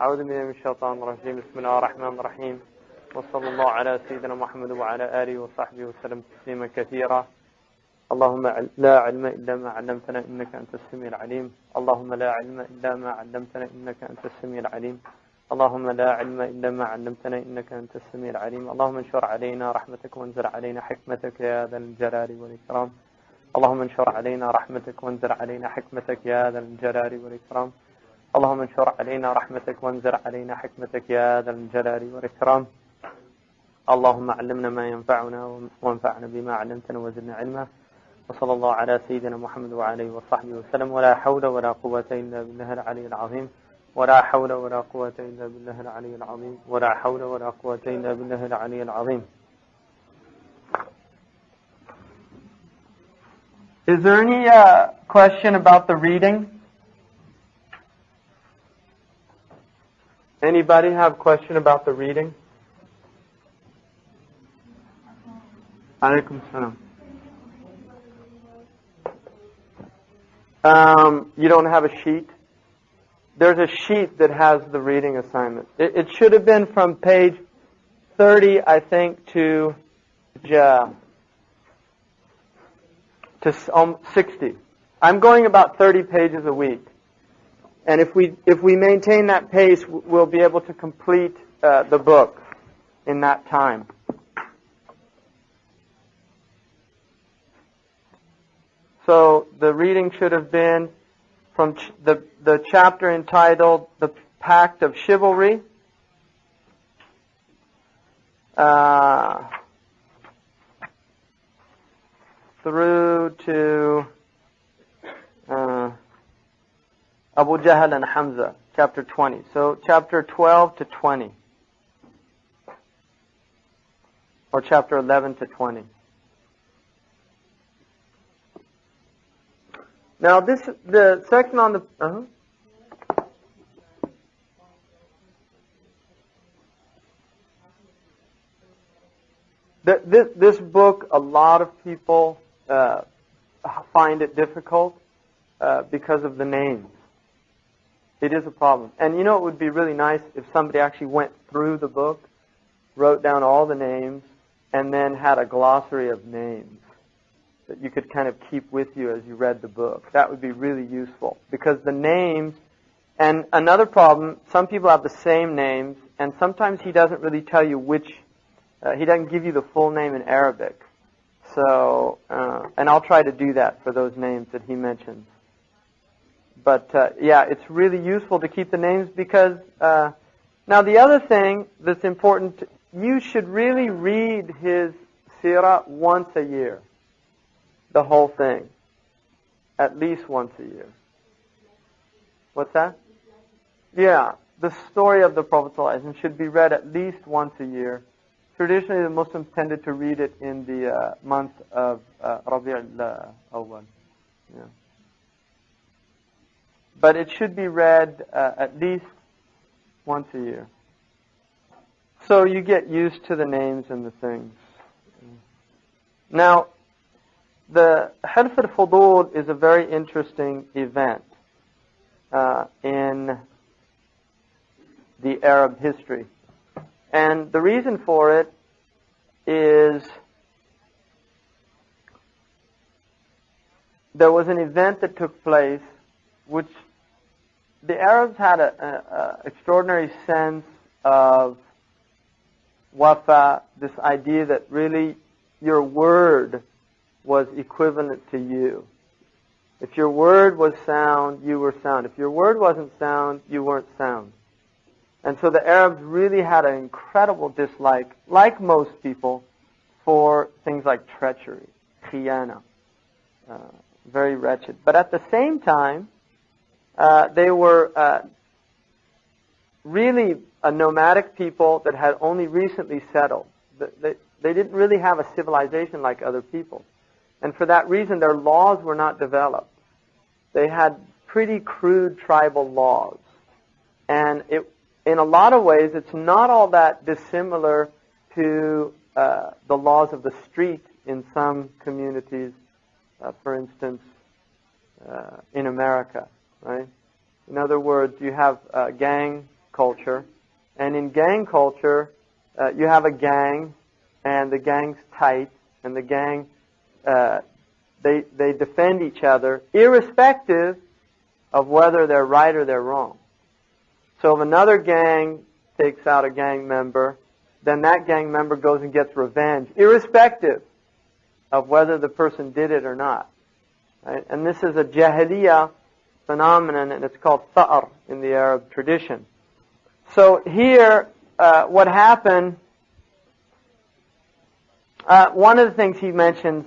أعوذ بالله من الشيطان الرجيم بسم الله الرحمن الرحيم وصلى الله على سيدنا محمد وعلى آله وصحبه وسلم تسليما كثيرا اللهم لا علم إلا ما علمتنا إنك أنت السميع العليم اللهم لا علم إلا ما علمتنا إنك أنت السميع العليم اللهم لا علم إلا ما علمتنا إنك أنت السميع العليم اللهم انشر علينا رحمتك وانزل علينا حكمتك يا ذا الجلال والإكرام اللهم انشر علينا رحمتك وانزل علينا حكمتك يا ذا الجلال والإكرام اللهم انشر علينا رحمتك وانزل علينا حكمتك يا ذا الجلال والإكرام اللهم علمنا ما ينفعنا وانفعنا بما علمتنا وزدنا علما وصلى الله على سيدنا محمد وعلى آله وصحبه وسلم ولا حول ولا قوة إلا بالله العلي العظيم ولا حول ولا قوة إلا بالله العلي العظيم ولا حول ولا قوة إلا بالله العلي العظيم. Is there any question about the reading? Anybody have a question about the reading? Alaikum salam. You don't have a sheet? There's a sheet that has the reading assignment. It should have been from page 30, I think, to 60. I'm going about 30 pages a week. And if we maintain that pace, we'll be able to complete the book in that time. So the reading should have been from the chapter entitled The Pact of Chivalry, through to Abu Jahl and Hamza, chapter 20. So chapter 12 to 20. Or chapter 11 to 20. Now the section on the... This book, a lot of people find it difficult because of the names. It is a problem. And you know, it would be really nice if somebody actually went through the book, wrote down all the names, and then had a glossary of names that you could kind of keep with you as you read the book. That would be really useful. Because the names, and another problem, some people have the same names, and sometimes he doesn't really tell you which, he doesn't give you the full name in Arabic. So, and I'll try to do that for those names that he mentions. But, yeah, it's really useful to keep the names because, now the other thing that's important, you should really read his seerah once a year. The whole thing. At least once a year. What's that? Yeah, the story of the Prophet ﷺ should be read at least once a year. Traditionally, the Muslims tended to read it in the month of Rabi' al-Awwal. Yeah. But it should be read at least once a year. So you get used to the names and the things. Now, the Hilf al-Fudul is a very interesting event in the Arab history. And the reason for it is there was an event that took place which the Arabs had an extraordinary sense of wafa, this idea that really your word was equivalent to you. If your word was sound, you were sound. If your word wasn't sound, you weren't sound. And so the Arabs really had an incredible dislike, like most people, for things like treachery, khiyana, very wretched. But at the same time, they were really a nomadic people that had only recently settled. They didn't really have a civilization like other people. And for that reason, their laws were not developed. They had pretty crude tribal laws. And in a lot of ways, it's not all that dissimilar to the laws of the street in some communities, for instance, in America, right? In other words, you have gang culture. And in gang culture, you have a gang, and the gang's tight, and the gang, they defend each other, irrespective of whether they're right or they're wrong. So if another gang takes out a gang member, then that gang member goes and gets revenge, irrespective of whether the person did it or not. Right? And this is a Jahiliyyah phenomenon, and it's called Tha'ar in the Arab tradition. So here, what happened, one of the things he mentions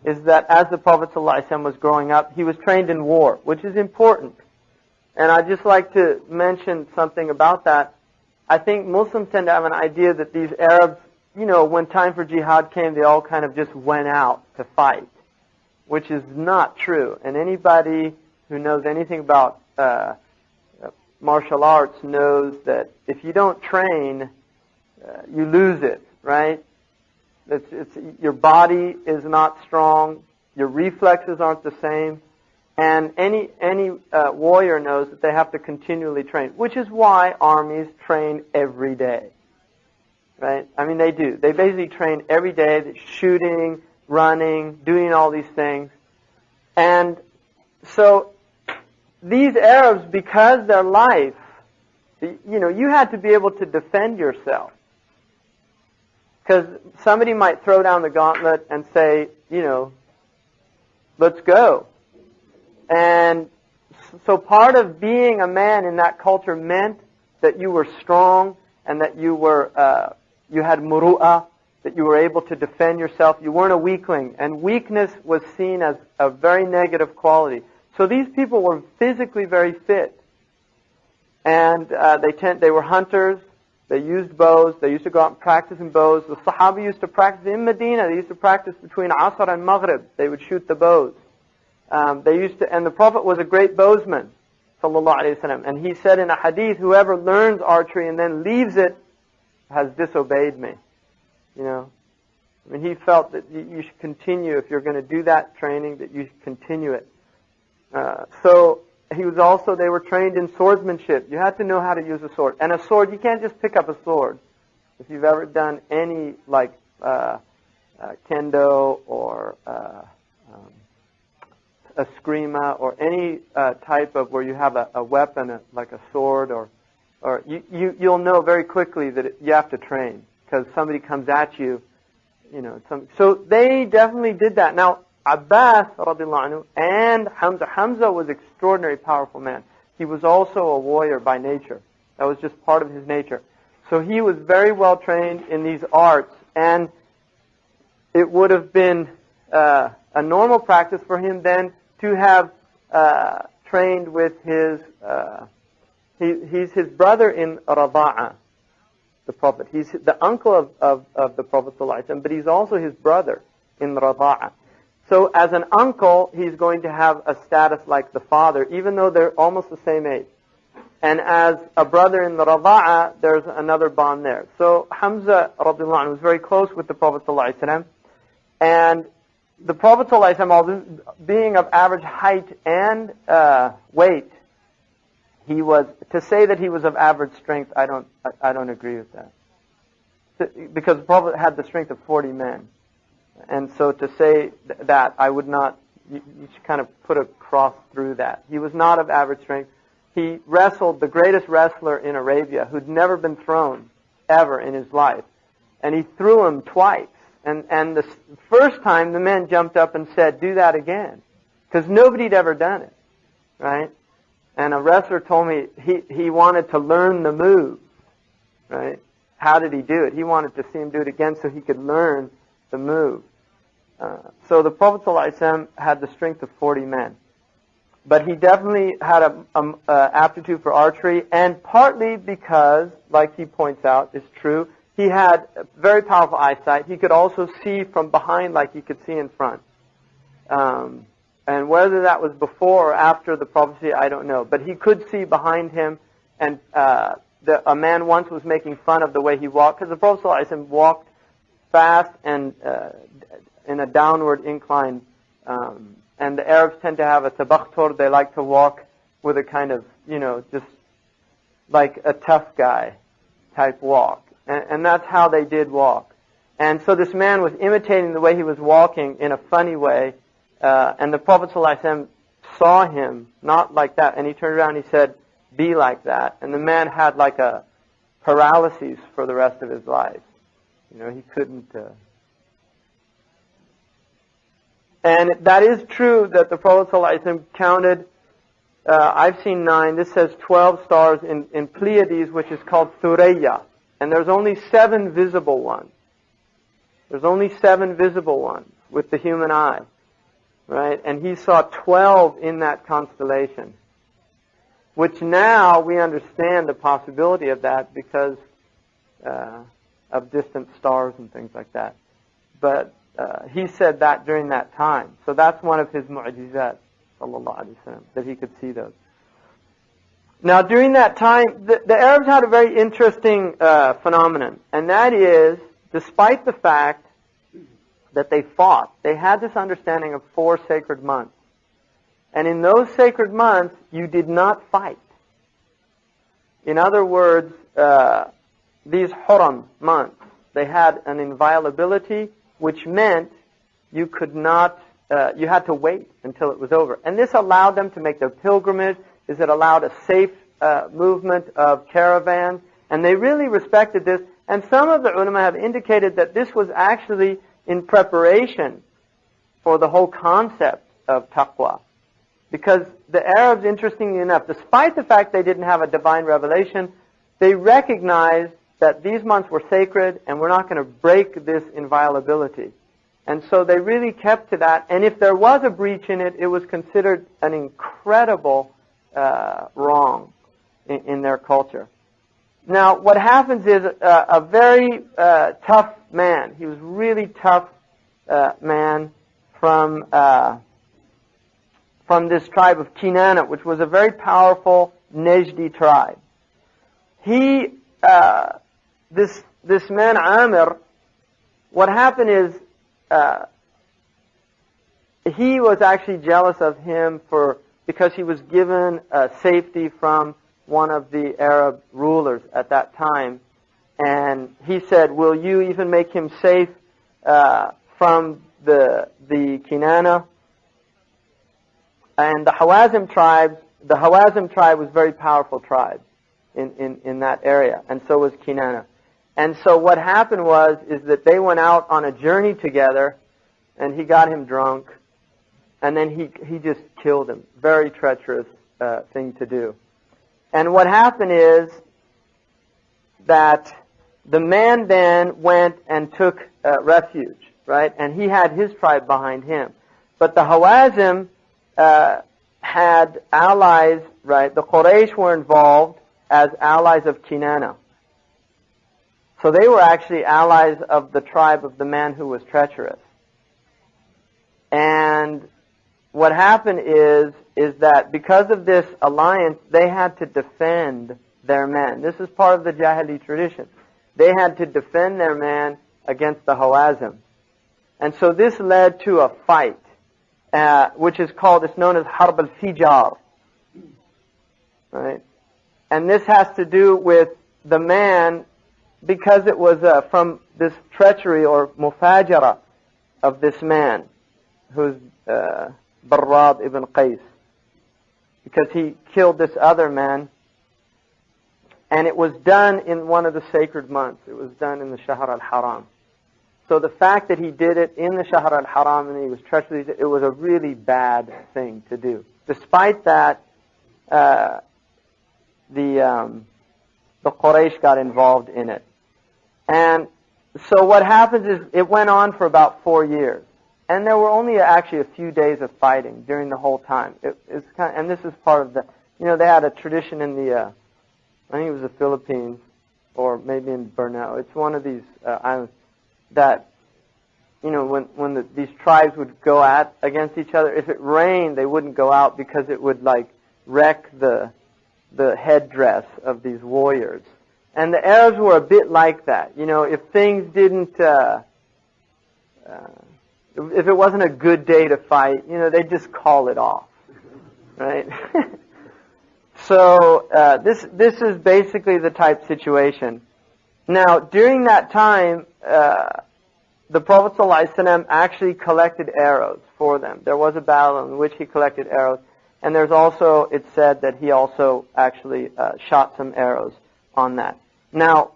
is that as the Prophet ﷺ was growing up, he was trained in war, which is important. And I'd just like to mention something about that. I think Muslims tend to have an idea that these Arabs, when time for jihad came, they all kind of just went out to fight, which is not true. And anybody who knows anything about martial arts knows that if you don't train, you lose it, right? Your body is not strong, your reflexes aren't the same, and any warrior knows that they have to continually train, which is why armies train every day, right? I mean, they do. They basically train every day, shooting, running, doing all these things. And so these Arabs, because their life, you had to be able to defend yourself. Because somebody might throw down the gauntlet and say, let's go. And so part of being a man in that culture meant that you were strong and that you had muru'ah, that you were able to defend yourself. You weren't a weakling. And weakness was seen as a very negative quality. So these people were physically very fit. And they were hunters. They used bows. They used to go out and practice in bows. The Sahaba used to practice in Medina. They used to practice between Asr and Maghrib. They would shoot the bows. And the Prophet was a great bowsman, sallallahu alaihi wasallam. And he said in a hadith, whoever learns archery and then leaves it has disobeyed me. I mean, he felt that you should continue, if you're going to do that training, that you should continue it. So they were trained in swordsmanship. You had to know how to use a sword. And a sword, you can't just pick up a sword. If you've ever done any, kendo or eskrima or any type of where you have a weapon, like a sword, or you'll know very quickly that you have to train. Because somebody comes at you, So they definitely did that. Now, Abbas, radiallahu anhu, and Hamza was an extraordinary powerful man. He was also a warrior by nature. That was just part of his nature. So he was very well trained in these arts, and it would have been a normal practice for him then to have trained with he's his brother in Rada'ah. The Prophet. He's the uncle of the Prophet ﷺ, but he's also his brother in Rada'ah. So as an uncle, he's going to have a status like the father, even though they're almost the same age. And as a brother in the Rada'ah, there's another bond there. So Hamza radiallahu anhu was very close with the Prophet ﷺ, and the Prophet ﷺ, although being of average height and weight, to say that he was of average strength, I don't agree with that. Because the Prophet had the strength of 40 men. And so to say that, I would not, you should kind of put a cross through that. He was not of average strength. He wrestled the greatest wrestler in Arabia who'd never been thrown ever in his life. And he threw him twice. And the first time the men jumped up and said, do that again. Because nobody'd ever done it. Right? And a wrestler told me he wanted to learn the move, right? How did he do it? He wanted to see him do it again so he could learn the move. So the Prophet ﷺ had the strength of 40 men. But he definitely had an aptitude for archery, and partly because, like he points out, is true, he had very powerful eyesight. He could also see from behind like he could see in front. And whether that was before or after the prophecy, I don't know. But he could see behind him, and a man once was making fun of the way he walked, because the Prophet ﷺ walked fast and in a downward incline. And the Arabs tend to have a tabakhtur. They like to walk with a kind of, just like a tough guy type walk. And that's how they did walk. And so this man was imitating the way he was walking in a funny way. And the Prophet ﷺ saw him not like that. And he turned around and he said, be like that. And the man had like a paralysis for the rest of his life. You know, he couldn't... And that is true that the Prophet ﷺ counted, I've seen 9, this says 12 stars in Pleiades, which is called Thuraya. And there's only 7 visible ones. There's only 7 visible ones with the human eye. Right? And he saw 12 in that constellation. Which now we understand the possibility of that because of distant stars and things like that. But he said that during that time. So that's one of his mu'jizat, sallallahu alaihi wasallam, that he could see those. Now during that time, the Arabs had a very interesting phenomenon. And that is, despite the fact that they fought, they had this understanding of 4 sacred months. And in those sacred months, you did not fight. In other words, these Huram months, they had an inviolability, which meant you could not, you had to wait until it was over. And this allowed them to make their pilgrimage. It allowed a safe movement of caravans. And they really respected this. And some of the ulama have indicated that this was actually in preparation for the whole concept of taqwa. Because the Arabs, interestingly enough, despite the fact they didn't have a divine revelation, they recognized that these months were sacred and we're not going to break this inviolability. And so they really kept to that. And if there was a breach in it, it was considered an incredible wrong in their culture. Now, what happens is a very tough man. He was really tough man from this tribe of Kinana, which was a very powerful Najdi tribe. He, this man Amir, what happened is he was actually jealous of him because he was given safety from one of the Arab rulers at that time. And he said, will you even make him safe from the Kinana? And the Hawazim tribe was a very powerful tribe in that area, and so was Kinana. And so what happened is that they went out on a journey together, and he got him drunk, and then he just killed him. Very treacherous thing to do. And what happened is that the man then went and took refuge, right? And he had his tribe behind him. But the Hawazim had allies, right? The Quraysh were involved as allies of Kinana. So they were actually allies of the tribe of the man who was treacherous. And what happened is that because of this alliance, they had to defend their man. This is part of the Jahili tradition. They had to defend their man against the Hawazim. And so this led to a fight, which is known as Harb al-Fijar. Right? And this has to do with the man, because it was from this treachery or mufajara of this man, who's Barrad ibn Qais, because he killed this other man, and it was done in one of the sacred months. It was done in the Shahr al-Haram. So the fact that he did it in the Shahr al-Haram and he was treacherous, it was a really bad thing to do. Despite that, the Quraysh got involved in it. And so what happens is it went on for about 4 years. And there were only actually a few days of fighting during the whole time. And this is part of they had a tradition in I think it was the Philippines, or maybe in Borneo. It's one of these islands that, when these tribes would go against each other, if it rained, they wouldn't go out because it would wreck the headdress of these warriors. And the Arabs were a bit like that. If things didn't, if it wasn't a good day to fight, they'd just call it off, right? So this is basically the type situation. Now, during that time, the Prophet ﷺ actually collected arrows for them. There was a battle in which he collected arrows. And there's also, it's said that he also actually shot some arrows on that. Now,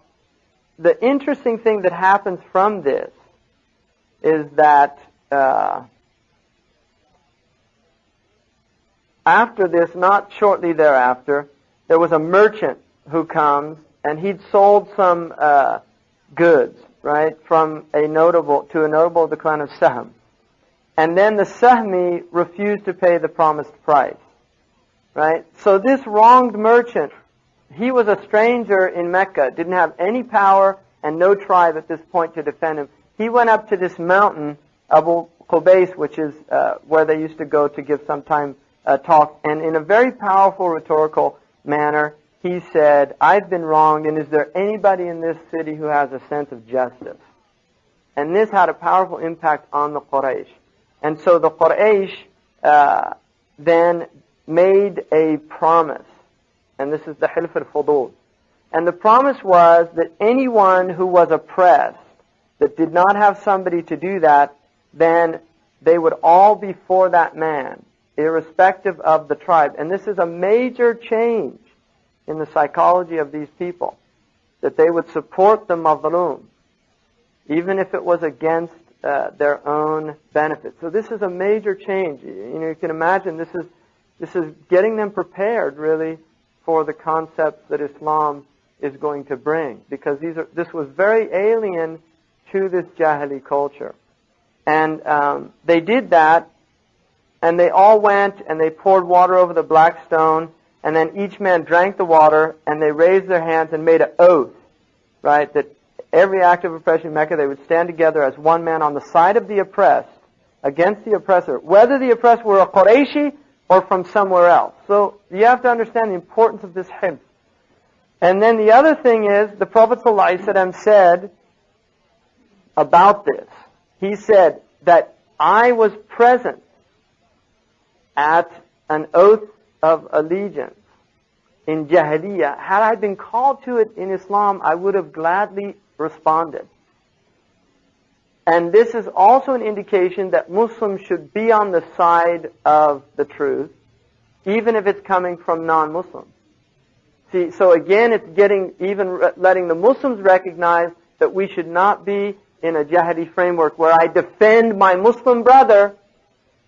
the interesting thing that happens from this is that after this, not shortly thereafter, there was a merchant who comes, and he'd sold some goods, right, from a notable to a notable of the clan of Sahm. And then the Sahmi refused to pay the promised price, right? So this wronged merchant, he was a stranger in Mecca, didn't have any power and no tribe at this point to defend him. He went up to this mountain, Abu Qubais, which is where they used to go to give sometime talk, and in a very powerful rhetorical manner, he said, I've been wronged, and is there anybody in this city who has a sense of justice? And this had a powerful impact on the Quraysh. And so the Quraysh then made a promise, and this is the Hilf al-Fudul. And the promise was that anyone who was oppressed, that did not have somebody to do that, then they would all be for that man, irrespective of the tribe. And this is a major change in the psychology of these people, that they would support the mazlum, even if it was against their own benefit. So this is a major change. You can imagine this is getting them prepared, really, for the concepts that Islam is going to bring, because this was very alien to this Jahili culture. And they did that, and they all went and they poured water over the black stone, and then each man drank the water, and they raised their hands and made an oath, right, that every act of oppression in Mecca, they would stand together as one man on the side of the oppressed against the oppressor, whether the oppressed were a Qurayshi or from somewhere else. So you have to understand the importance of this hifz. And then the other thing is, the Prophet ﷺ said about this, he said that I was present at an oath of allegiance in Jahiliyyah. Had I been called to it in Islam, I would have gladly responded. And this is also an indication that Muslims should be on the side of the truth, even if it's coming from non-Muslims. See, so again, it's letting the Muslims recognize that we should not be in a Jahili framework where I defend my Muslim brother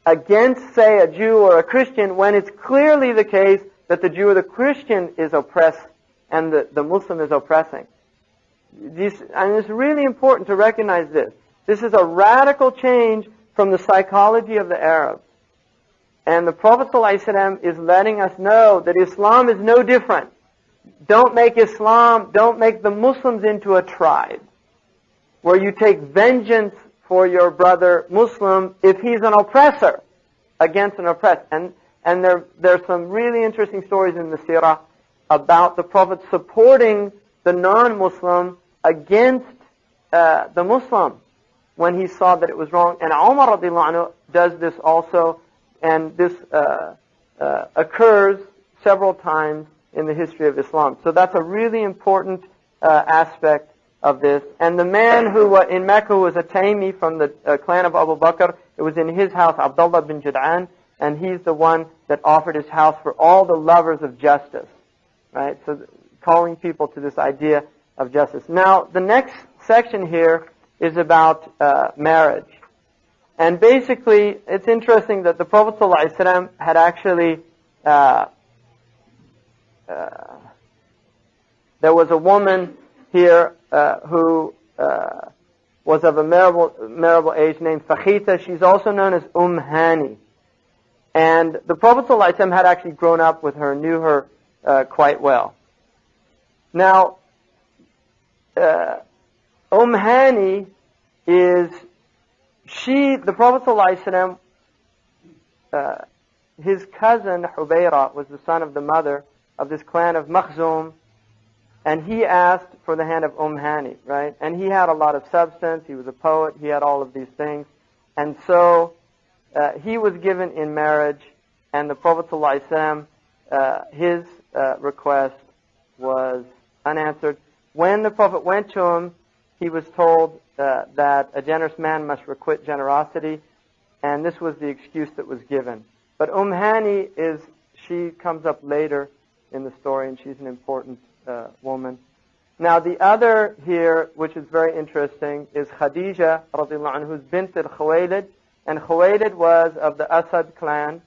against, say, a Jew or a Christian, when it's clearly the case that the Jew or the Christian is oppressed and the Muslim is oppressing. And it's really important to recognize this. This is a radical change from the psychology of the Arabs. And the Prophet ﷺ is letting us know that Islam is no different. Don't make the Muslims into a tribe where you take vengeance for your brother Muslim if he's an oppressor against an oppressed. And there's some really interesting stories in the Sirah about the Prophet supporting the non-Muslim against the Muslim when he saw that it was wrong. And Umar radiallahu anhu does this also, and this occurs several times in the history of Islam. So that's a really important aspect of this. And the man who in Mecca was a Taymi from the clan of Abu Bakr, it was in his house, Abdullah bin Jud'an, and he's the one that offered his house for all the lovers of justice, right? So calling people to this idea of justice. Now, the next section here is about marriage. And basically, it's interesting that the Prophet ﷺ had actually, there was a woman here who was of a marriable age named Fakhita. She's also known as Hani. And the Prophet ﷺ had actually grown up with her, knew her quite well. Now, Hani is, the Prophet ﷺ, his cousin Hubayra was the son of the mother of this clan of Makhzum, and he asked for the hand of Hani, right? And he had a lot of substance, he was a poet, he had all of these things, and so he was given in marriage, and the Prophet ﷺ, his request was unanswered. When the Prophet went to him, he was told that a generous man must requite generosity, and this was the excuse that was given. But Hani she comes up later in the story, and she's an important woman. Now the other here, which is very interesting, is Khadija radiallahu anha, who's bint al-Khuwaylid, and Khuwaylid was of the Asad clan,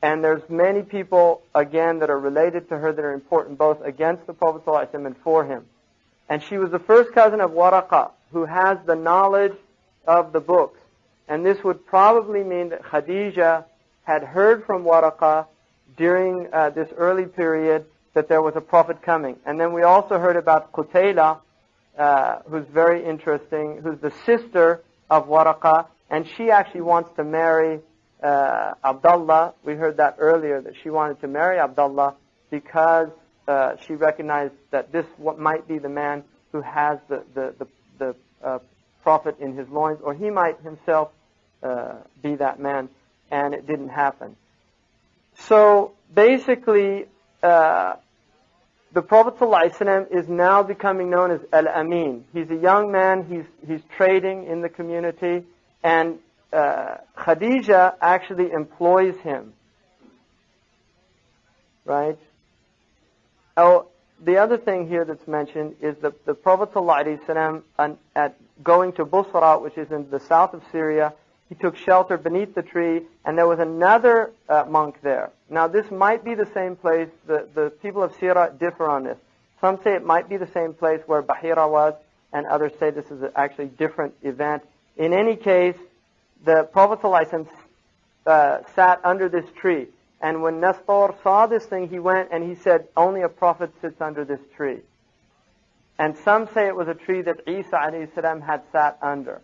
and there's many people, again, that are related to her that are important both against the Prophet ﷺ and for him. And she was the first cousin of Waraqa, who has the knowledge of the books. And this would probably mean that Khadija had heard from Waraqa during this early period that there was a prophet coming. And then we also heard about Qutayla, who's very interesting, who's the sister of Waraqa, and she actually wants to marry Abdullah. We heard that earlier, that she wanted to marry Abdullah because she recognized that this might be the man who has the prophet in his loins, or he might himself be that man, and it didn't happen. So basically, the Prophet ﷺ is now becoming known as Al-Amin. He's a young man, he's trading in the community, and Khadija actually employs him. Right? Oh, the other thing here that's mentioned is that the Prophet ﷺ, at going to Busra, which is in the south of Syria, he took shelter beneath the tree, and there was another monk there. Now, this might be the same place. The people of Sirah differ on this. Some say it might be the same place where Bahira was, and others say this is actually a different event. In any case, the Prophet ﷺ sat under this tree. And when Nestor saw this thing, he went and he said, only a prophet sits under this tree. And some say it was a tree that Isa ﷺ had sat under.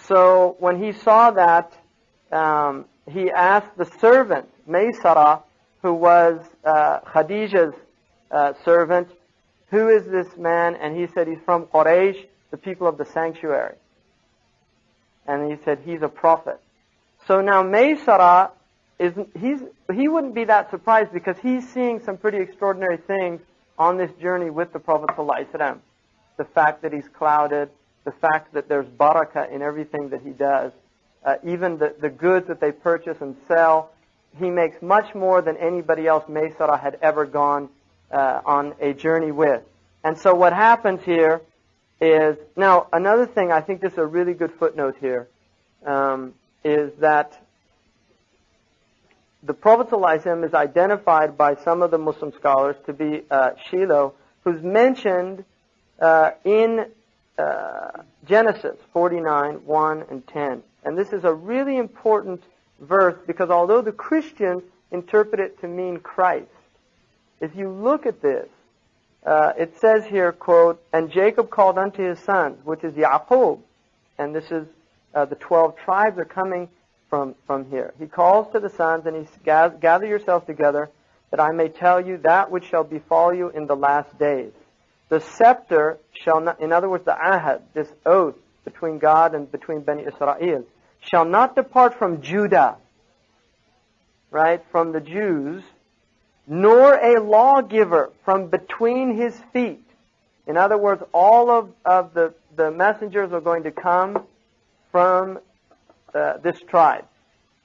So when he saw that, he asked the servant, Maysara, who was Khadija's servant, who is this man? And he said, he's from Quraysh, the people of the sanctuary. And he said, he's a prophet. So now Maysara, he wouldn't be that surprised because he's seeing some pretty extraordinary things on this journey with the Prophet ﷺ. The fact that he's clouded, the fact that there's barakah in everything that he does, even the goods that they purchase and sell, he makes much more than anybody else Maysara had ever gone on a journey with. And so what happens here is, now another thing, I think this is a really good footnote here, is that the Prophet ﷺ is identified by some of the Muslim scholars to be Shiloh, who's mentioned in Genesis 49, 1 and 10. And this is a really important verse because although the Christians interpret it to mean Christ, if you look at this, it says here, quote, and Jacob called unto his sons, which is Yaqub, and this is the 12 tribes are coming from here. He calls to the sons and he says, gather yourselves together that I may tell you that which shall befall you in the last days. The scepter shall not, in other words, the ahad, this oath between God and between Bani Israel, shall not depart from Judah, right, from the Jews, nor a lawgiver from between his feet. In other words, all of the messengers are going to come from this tribe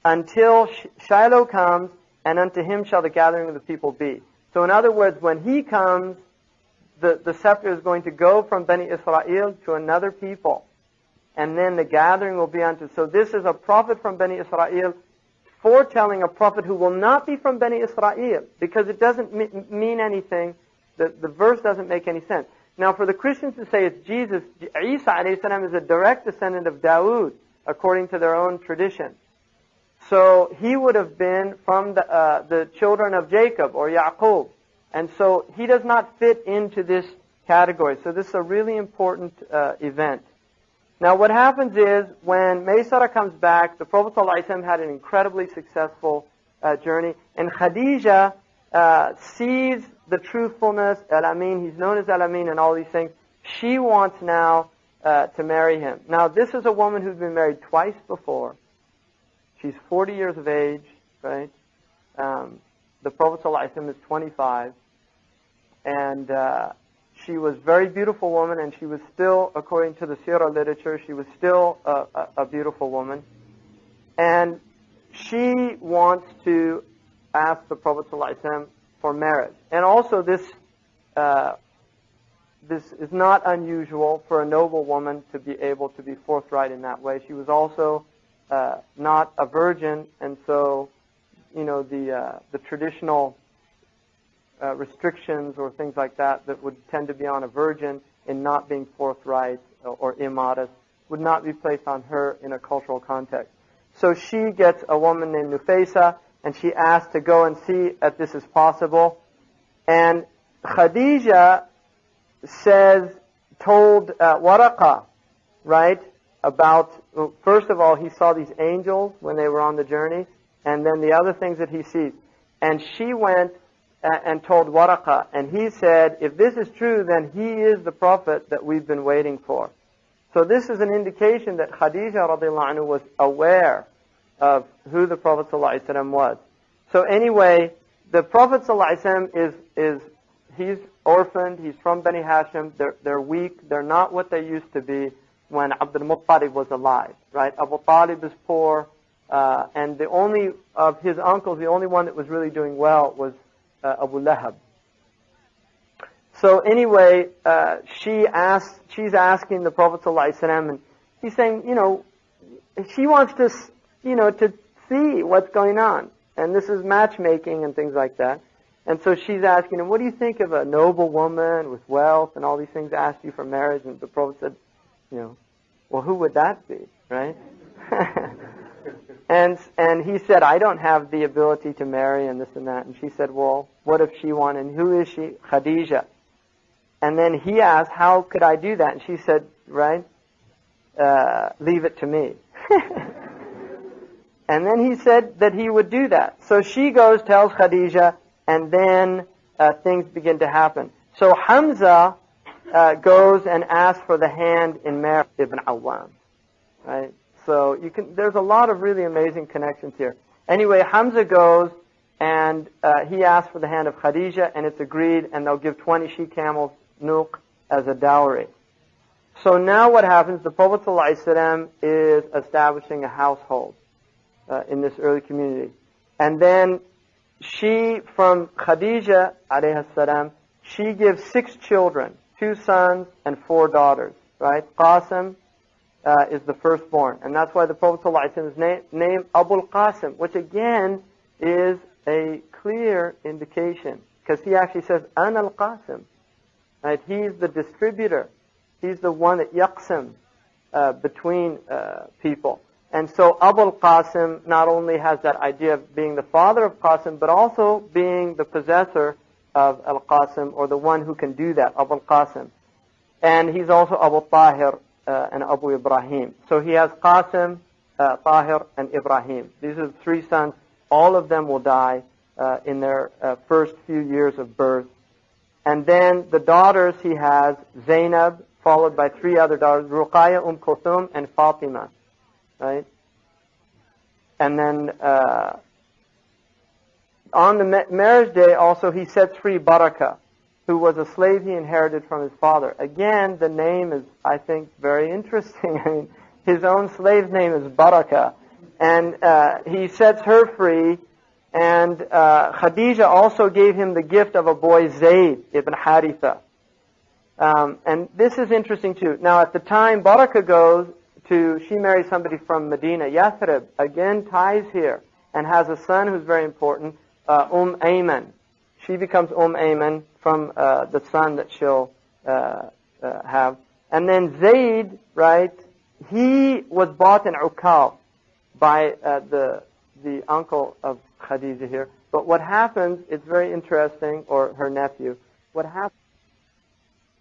until Shiloh comes, and unto him shall the gathering of the people be. So in other words, when he comes, the scepter is going to go from Bani Israel to another people. And then the gathering will be unto. So this is a prophet from Bani Israel foretelling a prophet who will not be from Bani Israel, because it doesn't mean anything. The verse doesn't make any sense. Now for the Christians to say it's Jesus, Isa ﷺ is a direct descendant of Dawood, according to their own tradition. So he would have been from the children of Jacob or Yaqub. And so he does not fit into this category. So this is a really important event. Now what happens is, when Maysara comes back, the Prophet ﷺ had an incredibly successful journey. And Khadija sees the truthfulness, Al-Amin, he's known as Al-Amin and all these things. She wants now to marry him. Now this is a woman who's been married twice before. She's 40 years of age, right? the Prophet ﷺ is 25, and she was a very beautiful woman, and she was still, according to the seerah literature, she was still a beautiful woman. And she wants to ask the Prophet ﷺ for marriage. And also this is not unusual for a noble woman to be able to be forthright in that way. She was also not a virgin, and so, you know, the traditional restrictions or things like that would tend to be on a virgin in not being forthright or immodest would not be placed on her in a cultural context. So she gets a woman named Nufaysa, and she asks to go and see if this is possible. And Khadija told Waraqa, right, about, first of all, he saw these angels when they were on the journey, and then the other things that he sees. And she went and told Waraqa, and he said, if this is true, then he is the prophet that we've been waiting for. So this is an indication that Khadija radiallahu anhu was aware of who the Prophet ﷺ was. So anyway, the Prophet ﷺ he's orphaned, he's from Bani Hashim, they're weak, they're not what they used to be when Abdul Muttalib was alive, right? Abu Talib is poor, and the only of his uncles, the only one that was really doing well was Abu Lahab. So anyway, she's asking the Prophet ﷺ, and he's saying, you know, she wants to, you know, to see what's going on. And this is matchmaking and things like that. And so she's asking him, what do you think of a noble woman with wealth and all these things asked you for marriage? And the Prophet said, you know, well, who would that be, right? And he said, I don't have the ability to marry and this and that. And she said, well, what if she wanted? And who is she? Khadija. And then he asked, how could I do that? And she said, right, leave it to me. And then he said that he would do that. So she goes, tells Khadija, and then things begin to happen. So Hamza goes and asks for the hand in marriage Ibn Awwam, right? So there's a lot of really amazing connections here. Anyway, Hamza goes and he asks for the hand of Khadija, and it's agreed, and they'll give 20 she-camels, nuq, as a dowry. So now what happens, the Prophet ﷺ is establishing a household in this early community. And then she, from Khadija, alayhi salam, she gives 6 children, 2 sons and 4 daughters, right? Qasim is the firstborn. And that's why the Prophet ﷺ is named Abul Qasim, which again is a clear indication, because he actually says, Ana al-Qasim. Right? He's the distributor. He's the one that yaqsim between people. And so Abul Qasim not only has that idea of being the father of Qasim, but also being the possessor of Al-Qasim, or the one who can do that, Abul Qasim. And he's also Abu Tahir and Abu Ibrahim. So he has Qasim, Tahir, and Ibrahim. These are the 3 sons. All of them will die in their first few years of birth. And then the daughters he has, Zainab, followed by 3 other daughters, Ruqayya, Kulthum, and Fatima. Right? And then on the marriage day also he sets free Barakah, who was a slave he inherited from his father. Again, the name is, I think, very interesting. I mean, his own slave's name is Barakah. And he sets her free. And Khadija also gave him the gift of a boy, Zayd ibn Haritha. And this is interesting too. Now at the time, Barakah goes she marries somebody from Medina, Yathrib, again ties here, and has a son who's very important, Ayman. She becomes Ayman from the son that she'll have. And then Zayd, right, he was bought in Uqaw by the uncle of Khadija here. But what happens, it's very interesting, or her nephew, what happens